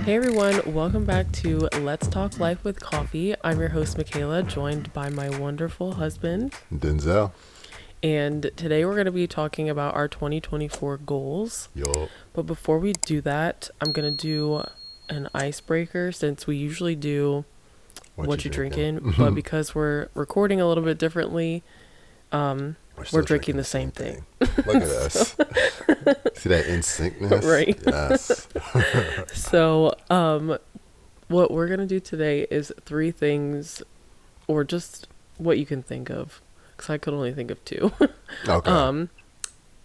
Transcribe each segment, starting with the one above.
Hey everyone, welcome back to Let's Talk Life with Coffee. I'm your host, Michaela, joined by my wonderful husband, Denzel. And today we're going to be talking about our 2024 goals. Yo. But before we do that, I'm going to do an icebreaker since we usually do what you drinking. But because we're recording a little bit differently, we're drinking the same thing. Look at us. See that in syncness? Right. Yes. So, what we're going to do today is 3 things, or just what you can think of, because I could only think of 2. Okay.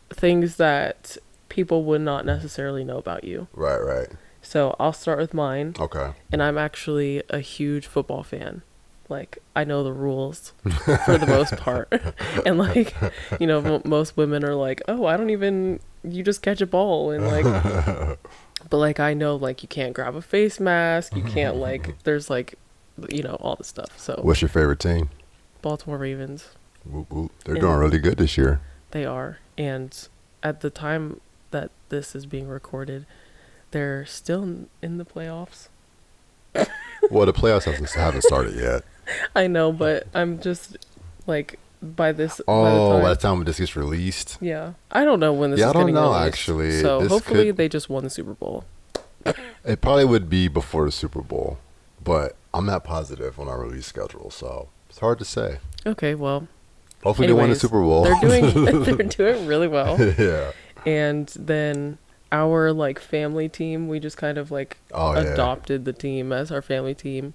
Things that people would not necessarily know about you. Right. So I'll start with mine. Okay. And I'm actually a huge football fan. Like, I know the rules for the most part. And like, you know, most women are like, oh, you just catch a ball. And like, but like, I know like you can't grab a face mask. You can't like, there's like, you know, all the stuff. So What's your favorite team? Baltimore Ravens. Whoop, whoop. They're doing really good this year. They are. And at the time that this is being recorded, they're still in the playoffs. Well, the playoffs haven't started yet. I know, but I'm just like by the time this gets released. Yeah, I don't know when this. Yeah, is I don't know released, actually. So hopefully they just won the Super Bowl. It probably would be before the Super Bowl, but I'm not positive on our release schedule, so it's hard to say. Okay, well, hopefully they won the Super Bowl. They're doing really well. Yeah. And then our like family team, we just kind of like adopted the team as our family team.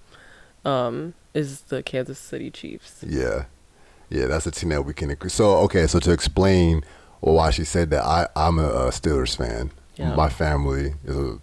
Is the Kansas City Chiefs. Yeah, that's a team that we can agree. So to explain why she said that, I'm a Steelers fan. Yeah. My family is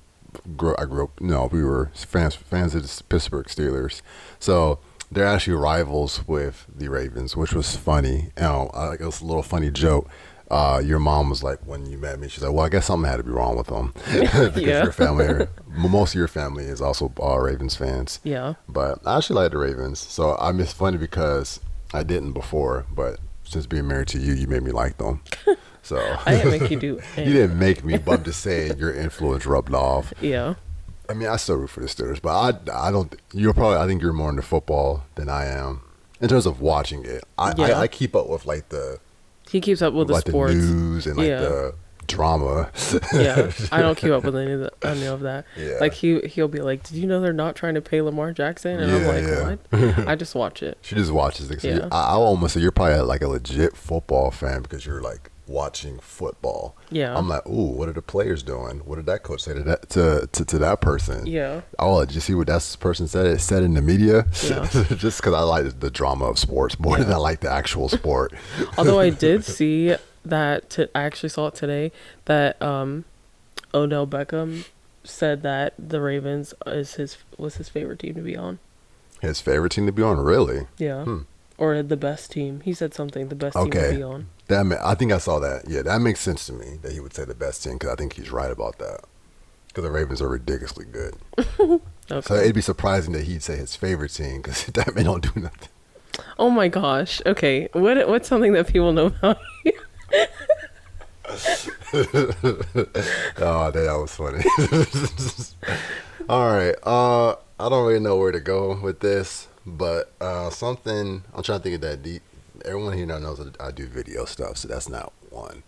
I grew up. We were fans of the Pittsburgh Steelers. So they're actually rivals with the Ravens, which was funny. It was a little funny joke. Your mom was like, when you met me, she's like, well, I guess something had to be wrong with them. Because your family, most of your family is also Ravens fans. Yeah. But I actually like the Ravens. So it's funny because I didn't before, but since being married to you, you made me like them. So I didn't make you do anything. You didn't make me, but I'm just saying your influence rubbed off. Yeah. I mean, I still root for the Steelers, but I think you're more into football than I am in terms of watching it. I keep up with like he keeps up with the sports, the news and like the drama. Yeah, I don't keep up with any of that. Yeah. Like he'll be like, "Did you know they're not trying to pay Lamar Jackson?" And I'm like, "What?" I just watch it. She just watches it. So yeah. I'll almost say you're probably like a legit football fan because you're like watching football. Yeah. I'm like, ooh, what are the players doing? What did that coach say to that person? Yeah. Oh, did you see what that person said? It said in the media. Yeah. Just because I like the drama of sports more than I like the actual sport. Although I did see that I actually saw it today that Odell Beckham said that the Ravens was his favorite team to be on. His favorite team to be on, really? Yeah. Or the best team. He said something, the best team to be on. I think I saw that. Yeah, that makes sense to me that he would say the best team because I think he's right about that. Because the Ravens are ridiculously good. Okay. So it'd be surprising that he'd say his favorite team because that man don't do nothing. Oh my gosh. Okay. What's something that people know about you? Oh, that was funny. All right. I don't really know where to go with this, but something I'm trying to think of that deep. Everyone here knows that I do video stuff, so that's not one.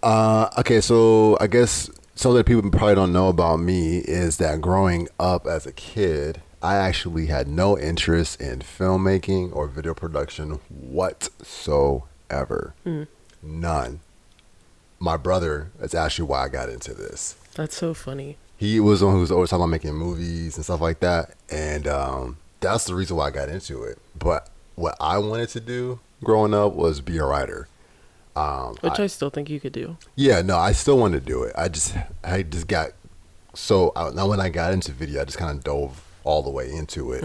Okay, so I guess something that people probably don't know about me is that growing up as a kid, I actually had no interest in filmmaking or video production whatsoever. None. My brother is actually why I got into this. That's so funny. He was the one who was always talking about making movies and stuff like that, and that's the reason why I got into it. But what I wanted to do growing up was be a writer. Which I still think you could do. Yeah, no, I still want to do it. I just got now when I got into video, I just kind of dove all the way into it.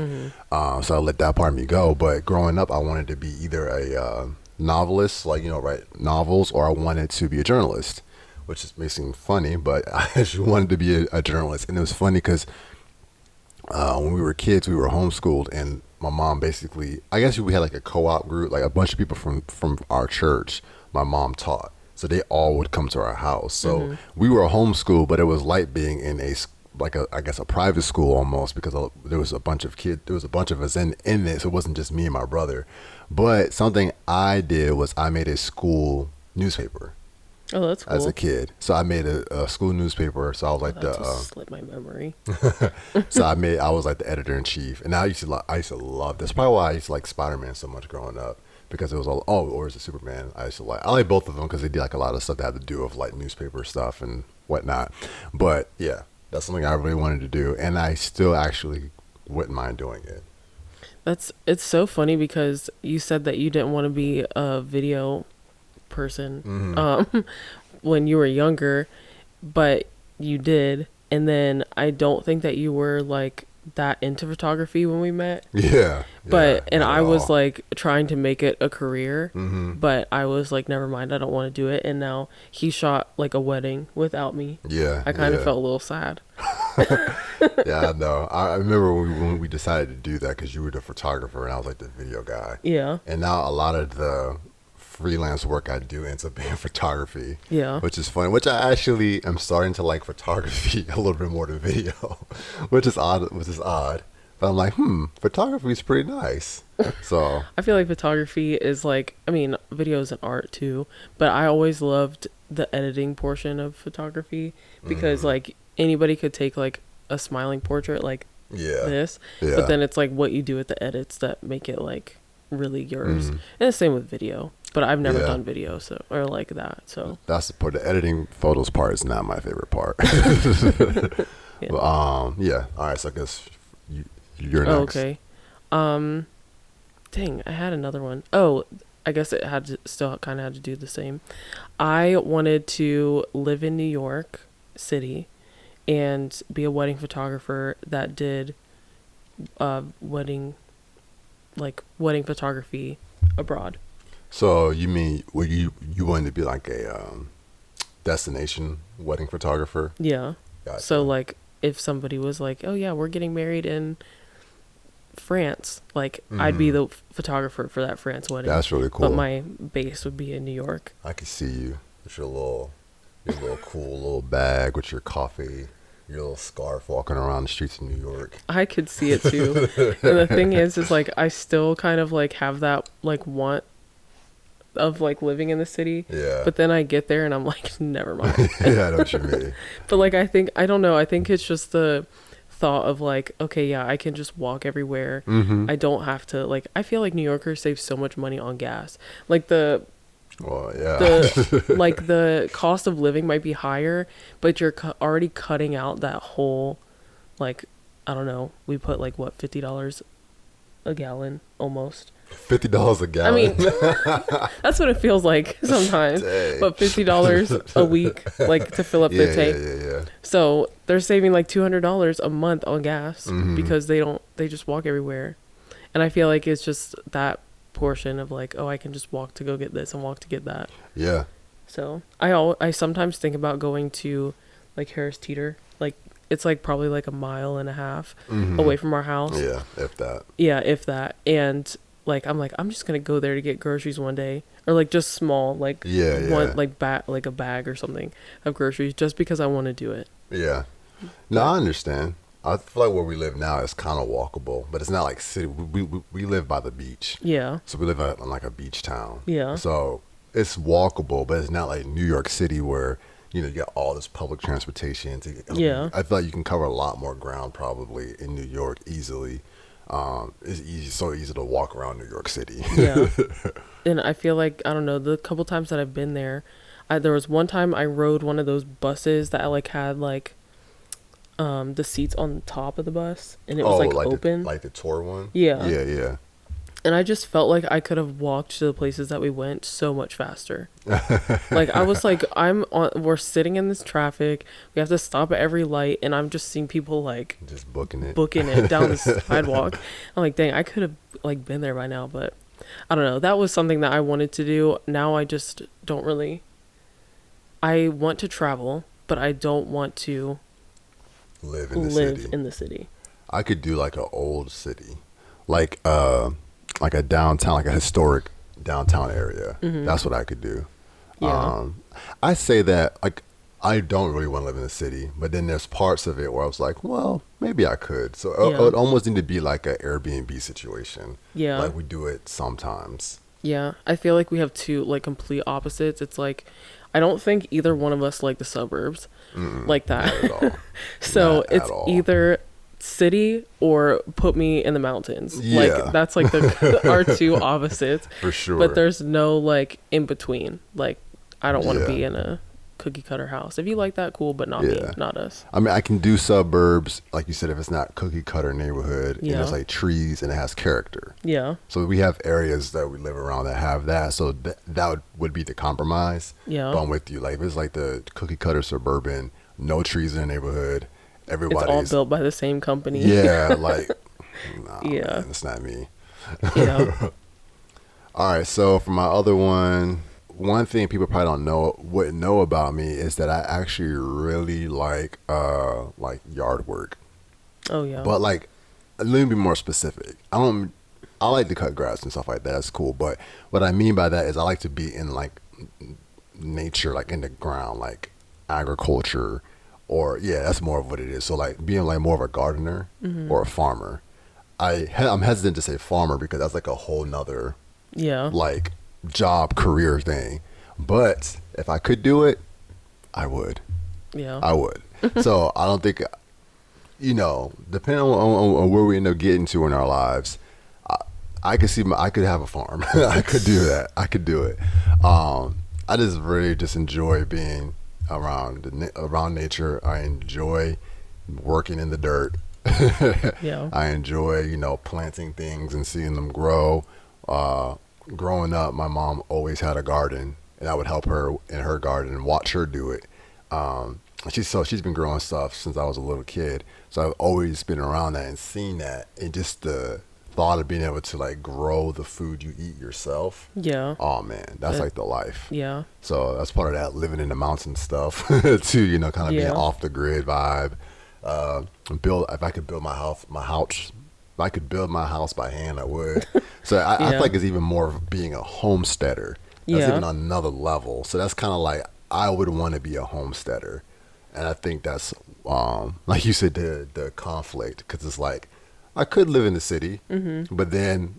So I let that part of me go. But growing up, I wanted to be either a novelist, like, write novels, or I wanted to be a journalist, which may seem funny, but I actually wanted to be a journalist. And it was funny because when we were kids, we were homeschooled, and my mom basically, I guess we had like a co-op group, like a bunch of people from our church my mom taught. So they all would come to our house. So we were homeschooled, but it was like being in a like a, I guess a private school almost, because there was a bunch of kids, there was a bunch of us in it, so it wasn't just me and my brother. But something I did was I made a school newspaper. Oh, that's cool. As a kid, so I made a school newspaper. So I was like that just slipped my memory. so I was like the editor in chief, and I used to love this. Probably why I used to like Spider-Man so much growing up, because it was all, or is it Superman? I like both of them because they did like a lot of stuff that had to do with like newspaper stuff and whatnot. But yeah, that's something I really wanted to do, and I still actually wouldn't mind doing it. It's so funny because you said that you didn't want to be a video person when you were younger, but you did. And then I don't think that you were like that into photography when we met. And I was like trying to make it a career, but I was like, never mind, I don't want to do it. And now he shot like a wedding without me. I kind of felt a little sad. Yeah, I know. I remember when we decided to do that, because you were the photographer and I was like the video guy. And now a lot of the freelance work I do ends up being photography, which is funny, which I actually am starting to like photography a little bit more than video, which is odd, but I'm like, photography is pretty nice. So I feel like photography is like, I mean, video is an art too, but I always loved the editing portion of photography, because like anybody could take like a smiling portrait like this, but then it's like what you do with the edits that make it like really yours. And the same with video, but I've never done video, so, or like that, so that's the part. The editing photos part is not my favorite part. But, all right, so I guess you're next. Okay. Dang, I had another one. Oh, I guess it had to, still kind of had to do the same. I wanted to live in New York City and be a wedding photographer that did wedding photography abroad. So you mean, well, you wanted to be like a destination wedding photographer? Yeah. Gotcha. So like if somebody was like, oh yeah, we're getting married in France, like I'd be the photographer for that France wedding. That's really cool. But my base would be in New York. I could see you with your little cool little bag with your coffee, your little scarf, walking around the streets of New York. I could see it too. And the thing is like I still kind of like have that like want of like living in the city. Yeah. But then I get there and I'm like, never mind. Yeah, I know what you mean. But like I don't know, I think it's just the thought of like, okay, yeah, I can just walk everywhere. I don't have to, like, I feel like New Yorkers save so much money on gas. Like the like the cost of living might be higher, but you're already cutting out that whole, like, I don't know, we put like what, $50 a gallon almost. $50 a gallon. I mean, that's what it feels like sometimes. Dang. But $50 a week, like to fill up the tank. Yeah. So they're saving like $200 a month on gas because they just walk everywhere. And I feel like it's just that portion of like, oh, I can just walk to go get this and walk to get that. Yeah. So I sometimes think about going to like Harris Teeter. Like it's like probably like a mile and a half away from our house. Yeah, if that. Yeah, if that. And like I'm just gonna go there to get groceries one day, or like just small, like one like like a bag or something of groceries, just because I want to do it. Yeah. No, I understand. I feel like where we live now is kind of walkable, but it's not like city. We live by the beach. Yeah. So we live in like a beach town. Yeah. So it's walkable, but it's not like New York City where, you know, you got all this public transportation. I feel like you can cover a lot more ground probably in New York easily. It's so easy to walk around New York City. Yeah. And I feel like, I don't know, the couple times that I've been there, there was one time I rode one of those buses that I like had like the seats on the top of the bus, and it was like open. Like the tour one? Yeah. Yeah. And I just felt like I could have walked to the places that we went so much faster. Like I was like, we're sitting in this traffic. We have to stop at every light, and I'm just seeing people like just booking it down the sidewalk. I'm like, dang, I could have like been there by now, but I don't know. That was something that I wanted to do. Now I just don't really. I want to travel, but I don't want to live in the city. I could do like an old city, like a downtown, like a historic downtown area. That's what I could do. Yeah. I say that, like, I don't really want to live in the city, but then there's parts of it where I was like, well, maybe I could. So it Yeah. would almost need to be like an Airbnb situation, Yeah. like we do it sometimes. Yeah. I feel like we have two like complete opposites. It's like I don't think either one of us like the suburbs like that. Not at all. So Not at it's all. either city or put me in the mountains. Yeah. Like that's like the our two opposites. For sure. But there's no like in between. Like I don't want to Yeah. be in a cookie cutter house. If you like that, cool, but not me, Yeah. not us. I mean, I can do suburbs, like you said, if it's not cookie cutter neighborhood and Yeah. there's like trees and it has character. Yeah. So we have areas that we live around that have that. So that would be the compromise. Yeah. But I'm with you. Like if it's like the cookie cutter suburban, no trees in the neighborhood, It's all everybody's built by the same company. yeah, like nah, Yeah. man, it's not me. Yeah. All right, so for my other one thing people probably wouldn't know about me is that I actually really like yard work. Oh yeah. But like, let me be more specific. I like to cut grass and stuff like that. That's cool. But what I mean by that is I like to be in like nature, like in the ground, like agriculture, or yeah, that's more of what it is. So like being like more of a gardener or a farmer. I'm hesitant to say farmer because that's like a whole nother Yeah. like job career thing. But if I could do it, I would. Yeah. I would. So I don't think, depending on where we end up getting to in our lives, I could see I could have a farm. I could do that. I could do it. I just really just enjoy being around nature. I enjoy working in the dirt. Yeah. I enjoy, planting things and seeing them grow. Growing up, my mom always had a garden, and I would help her in her garden and watch her do it. She's been growing stuff since I was a little kid, so I've always been around that and seen that, and just the thought of being able to like grow the food you eat yourself. Yeah. Oh man, that's like the life. Yeah. So that's part of that living in the mountain stuff too. Kind of being Yeah. off the grid vibe. If I could build if I could build my house by hand, I would. So I Yeah. feel like it's even more of being a homesteader. That's Yeah. even another level. So that's kind of like I would want to be a homesteader, and I think that's like you said, the conflict, because it's like I could live in the city, but then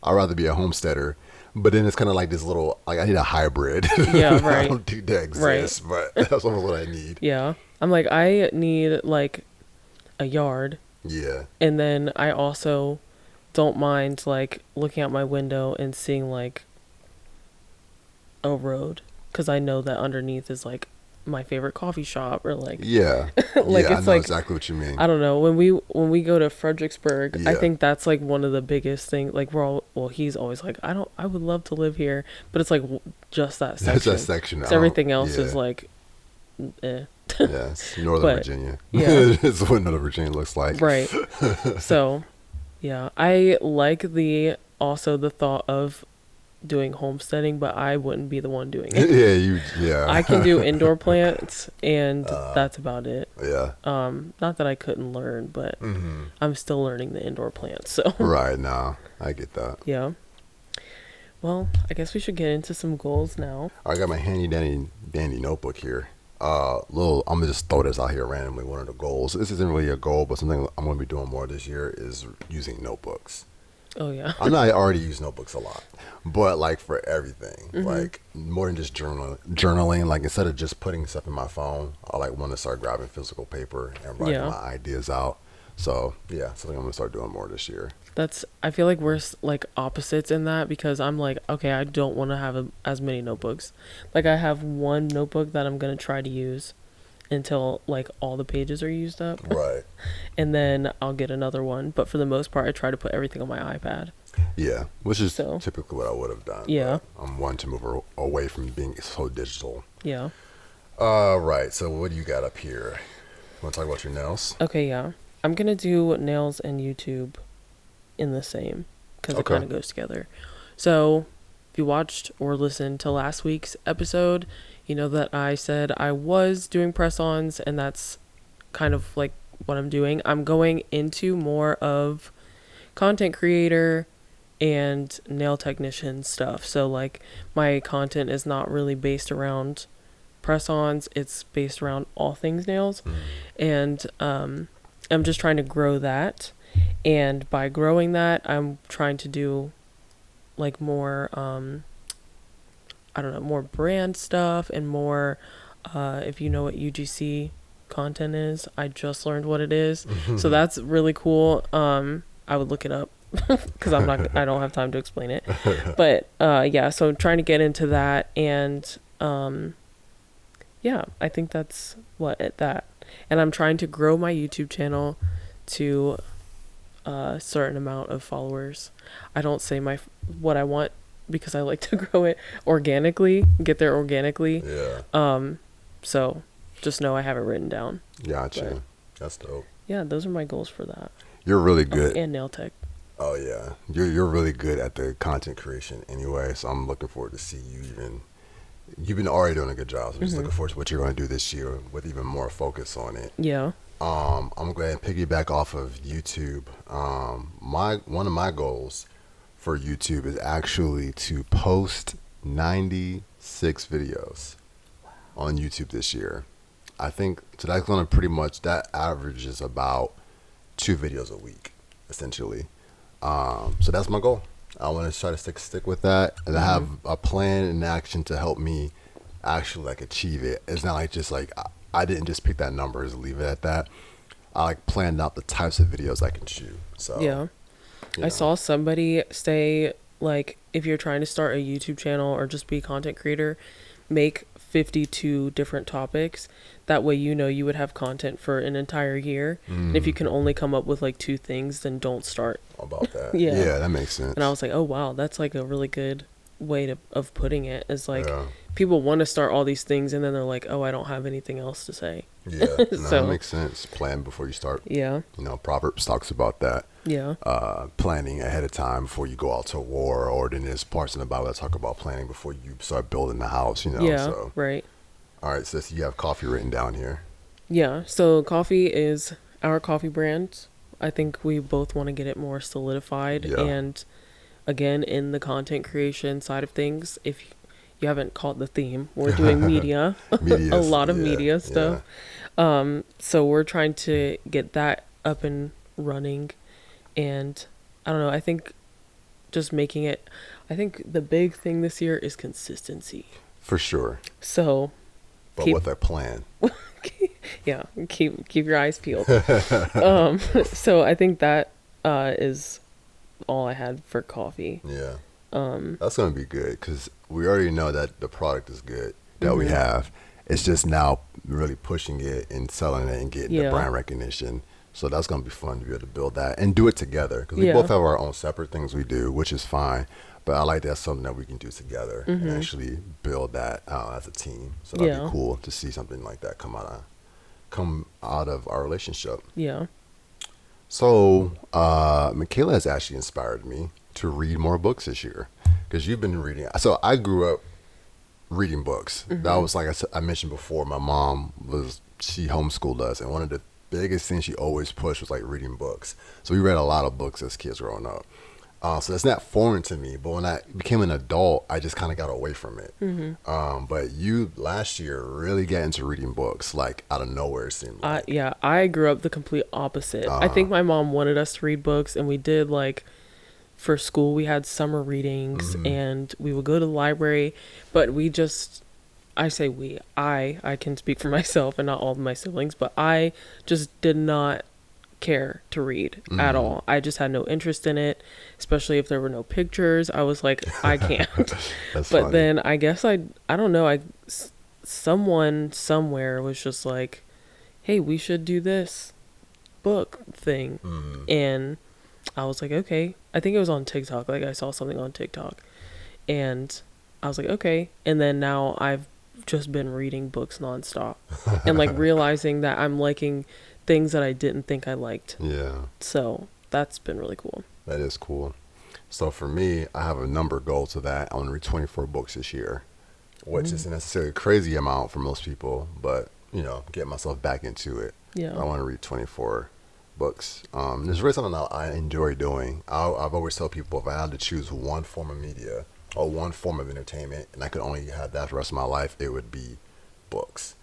I'd rather be a homesteader. But then it's kind of like this little, like I need a hybrid. Yeah, I right. don't think that exists, but that's almost what I need. Yeah. I'm like, I need like a yard. Yeah. And then I also don't mind like looking out my window and seeing like a road, because I know that underneath is like my favorite coffee shop, or like Yeah. Like, yeah, I it's know like- exactly what you mean. I don't know, when we go to Fredericksburg, I Yeah. think that's like one of the biggest things. Like he's always like, I would love to live here, but it's like just that section. That's that section. So everything else yeah. is like Yeah, it's Northern But, Virginia. yeah. It's what Northern Virginia looks like. right. So yeah, I like the thought of doing homesteading, but I wouldn't be the one doing it. Yeah. I can do indoor plants, and that's about it. Yeah. Not that I couldn't learn, but hmm I'm still learning the indoor plants. So Right now, I get that. yeah. Well, I guess we should get into some goals now. I got my handy dandy notebook here. I'm gonna just throw this out here randomly. One of the goals. This isn't really a goal, but something I'm gonna be doing more this year is using notebooks. Oh yeah. I know I already use notebooks a lot, but like for everything, Mm-hmm. like more than just journaling. Like instead of just putting stuff in my phone, I like want to start grabbing physical paper and writing Yeah. my ideas out. So yeah, something I'm gonna start doing more this year. I feel like we're like opposites in that, because I'm like, okay, I don't want to have as many notebooks. Like I have one notebook that I'm going to try to use until like all the pages are used up. Right. And then I'll get another one. But for the most part, I try to put everything on my iPad. Yeah, which is So- typically what I would have done. Yeah. but I'm one to move away from being so digital. Yeah. Right. So what do you got up here? Want to talk about your nails? Okay, yeah. I'm going to do nails and YouTube in the same, because it Okay. kind of goes together. So if you watched or listened to last week's episode, you know that I said I was doing press-ons, and that's kind of like what I'm doing. I'm going into more of content creator and nail technician stuff. So like my content is not really based around press-ons. It's based around all things nails. Mm. And I'm just trying to grow that. And by growing that, I'm trying to do like more, I don't know, more brand stuff and more, if you know what UGC content is, I just learned what it is. So that's really cool. I would look it up because I don't have time to explain it. But yeah, so I'm trying to get into that. And yeah, I think that's that. And I'm trying to grow my YouTube channel to a certain amount of followers. I don't say what I want because I like to grow it organically, get there organically. Yeah. So just know I have it written down. Gotcha. But That's dope. yeah, those are my goals for that. You're really good. And nail tech. Oh yeah, you're really good at the content creation anyway. So I'm looking forward to see you even. You've been already doing a good job. So I'm just looking forward to what you're going to do this year with even more focus on it. Yeah. I'm glad to piggyback off of YouTube. One of my goals for YouTube is actually to post 96 videos on YouTube this year. I think so. That's going to pretty much, that averages about 2 videos a week, essentially. So that's my goal. I want to try to stick with that, and I have a plan and action to help me actually like achieve it. It's not like just like I didn't just pick that number and leave it at that. I like planned out the types of videos I can shoot. So Yeah. I saw somebody say, like, if you're trying to start a YouTube channel or just be a content creator, make 52 different topics. That way, you would have content for an entire year. And if you can only come up with like 2 things, then don't start. About that. Yeah. Yeah, that makes sense. And I was like, oh wow, that's like a really good way of putting it. Is like, Yeah. people want to start all these things and then they're like, oh, I don't have anything else to say. Yeah, no, So- that makes sense. Plan before you start. Yeah. Proverbs talks about that. Yeah. Planning ahead of time before you go out to war, or then there's parts in the Bible that talk about planning before you start building the house. Yeah. So Right. all right, sis, you have coffee written down here. Yeah. So coffee is our coffee brand. I think we both want to get it more solidified. Yeah. And again, in the content creation side of things, if you haven't caught the theme, we're doing media, a lot of media stuff. So we're trying to get that up and running. And I don't know, I think just making it, I think the big thing this year is consistency. For sure. So But keep- with a plan. yeah, keep your eyes peeled. So I think that is all I had for coffee. Yeah. That's going to be good because we already know that the product is good that we have. It's just now really pushing it and selling it and getting the brand recognition. So that's going to be fun to be able to build that and do it together because we both have our own separate things we do, which is fine. But I like that's something that we can do together and actually build that as a team. So that'd be cool to see something like that come out of our relationship. Yeah. So Michaela has actually inspired me to read more books this year because you've been reading. So I grew up reading books. That was like I mentioned before. My mom she homeschooled us, and one of the biggest things she always pushed was like reading books. So we read a lot of books as kids growing up. So that's not foreign to me, but when I became an adult, I just kind of got away from it. But you last year really got into reading books, like out of nowhere, it seemed like. Yeah, I grew up the complete opposite. I think my mom wanted us to read books, and we did, like, for school, we had summer readings, and we would go to the library, but we just, I say we, I can speak for myself and not all of my siblings, but I just did not care to read at all. I just had no interest in it, especially if there were no pictures. I was like, I can't. That's but funny. then I guess I don't know, someone somewhere was just like, hey, we should do this book thing. And I was like, okay. I think it was on TikTok. Like, I saw something on TikTok and I was like, okay. And then now I've just been reading books nonstop and like realizing that I'm liking things that I didn't think I liked. Yeah. So that's been really cool. That is cool. So for me, I have a number goal to that. I want to read 24 books this year, which isn't necessarily a crazy amount for most people, but, get myself back into it. Yeah. I want to read 24 books. There's really something that I enjoy doing. I've always told people if I had to choose one form of media or one form of entertainment and I could only have that for the rest of my life, it would be books,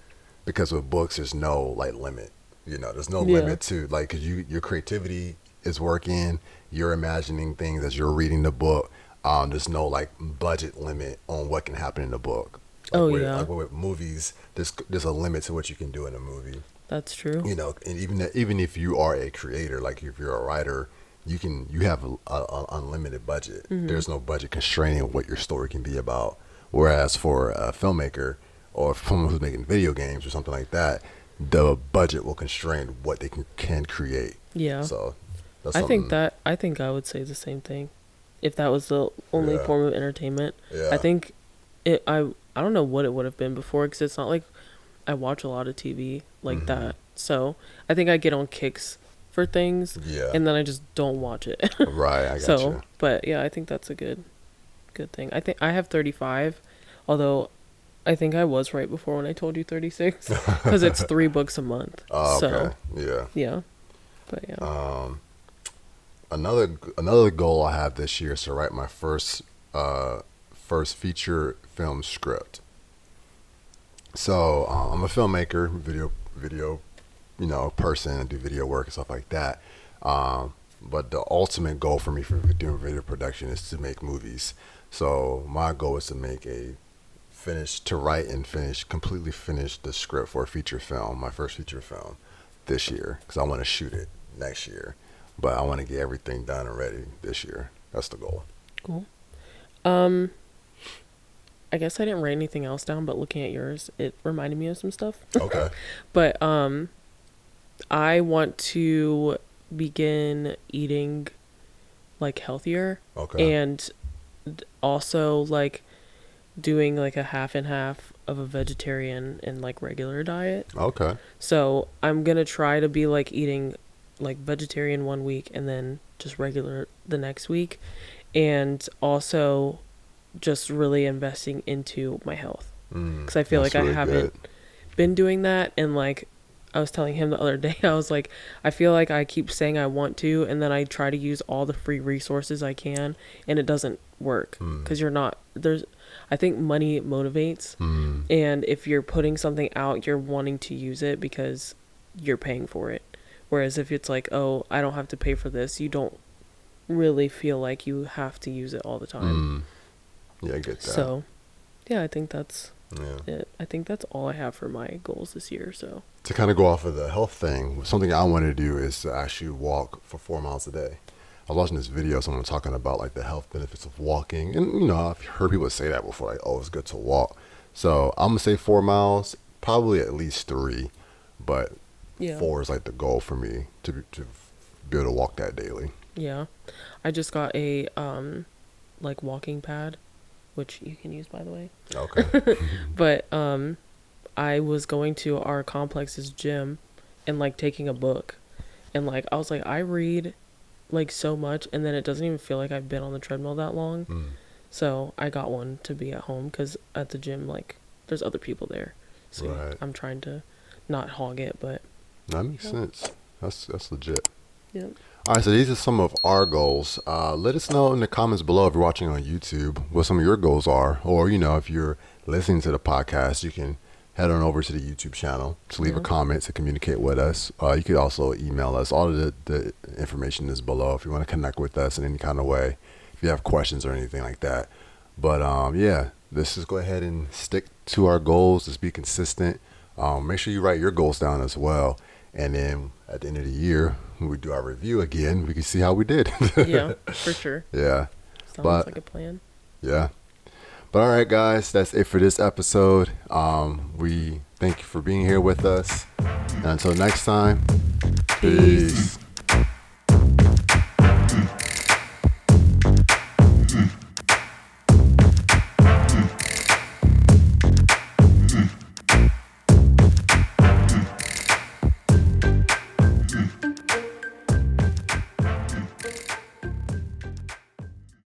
because with books there's no like limit. There's no Yeah. limit to like, cause your creativity is working. You're imagining things as you're reading the book. There's no like budget limit on what can happen in the book. Like Oh, with, yeah. like with movies, there's a limit to what you can do in a movie. That's true. And even if you are a creator, like if you're a writer, you have a unlimited budget. Mm-hmm. There's no budget constraining what your story can be about. Whereas for a filmmaker or someone who's making video games or something like that, the budget will constrain what they can create. Yeah. So that's I something. think I would say the same thing. If that was the only Yeah. form of entertainment, Yeah. I think I don't know what it would have been before, because it's not like I watch a lot of TV like Mhm. that. So I think I get on kicks for things, Yeah. and then I just don't watch it. Right. I got So, you. but yeah, I think that's a good thing. I think I have 35, although I think I was right before when I told you 36, because it's 3 books a month. Oh, So okay. Yeah. yeah, but yeah. Another goal I have this year is to write my first feature film script. So I'm a filmmaker, video, person. I do video work and stuff like that. But the ultimate goal for me for doing video production is to make movies. So my goal is to completely finish the script for a feature film, my first feature film this year, because I want to shoot it next year. But I want to get everything done and ready this year. That's the goal. Cool. I guess I didn't write anything else down, but looking at yours, it reminded me of some stuff. Okay. But I want to begin eating like healthier, Okay. and also like doing like a half and half of a vegetarian and like regular diet. Okay. So I'm gonna try to be like eating like vegetarian one week and then just regular the next week, and also just really investing into my health, because I feel That's like I really haven't good. been doing that. And like I was telling him the other day, I was like, I feel like I keep saying I want to, and then I try to use all the free resources I can, and it doesn't work, because I think money motivates, and if you're putting something out, you're wanting to use it because you're paying for it. Whereas if it's like, oh, I don't have to pay for this, you don't really feel like you have to use it all the time. Yeah, I get that. So yeah, I think that's Yeah. it. I think that's all I have for my goals this year. So To kind of go off of the health thing, something I want to do is to actually walk for 4 miles a day. I was watching this video, someone talking about like the health benefits of walking. And, I've heard people say that before, like, oh, it's good to walk. So I'm going to say 4 miles, probably at least 3, but yeah. 4 is like the goal for me to be able to walk that daily. Yeah. I just got a like walking pad, which you can use, by the way. Okay. But I was going to our complex's gym and like taking a book, and like I was like, I read like so much, and then it doesn't even feel like I've been on the treadmill that long. So I got one to be at home, because at the gym like there's other people there, so Right. I'm trying to not hog it, but That makes sense. That's legit. yeah. All right, so these are some of our goals. Let us know in the comments below if you're watching on YouTube what some of your goals are, or if you're listening to the podcast, you can head on over to the YouTube channel to leave a comment to communicate with us. You could also email us. All of the information is below if you want to connect with us in any kind of way, if you have questions or anything like that. But yeah, let's just go ahead and stick to our goals. Just be consistent. Make sure you write your goals down as well. And then at the end of the year, when we do our review again, we can see how we did. Yeah, for sure. Yeah. Sounds like a plan. Yeah. But all right, guys, that's it for this episode. We thank you for being here with us. And until next time, peace.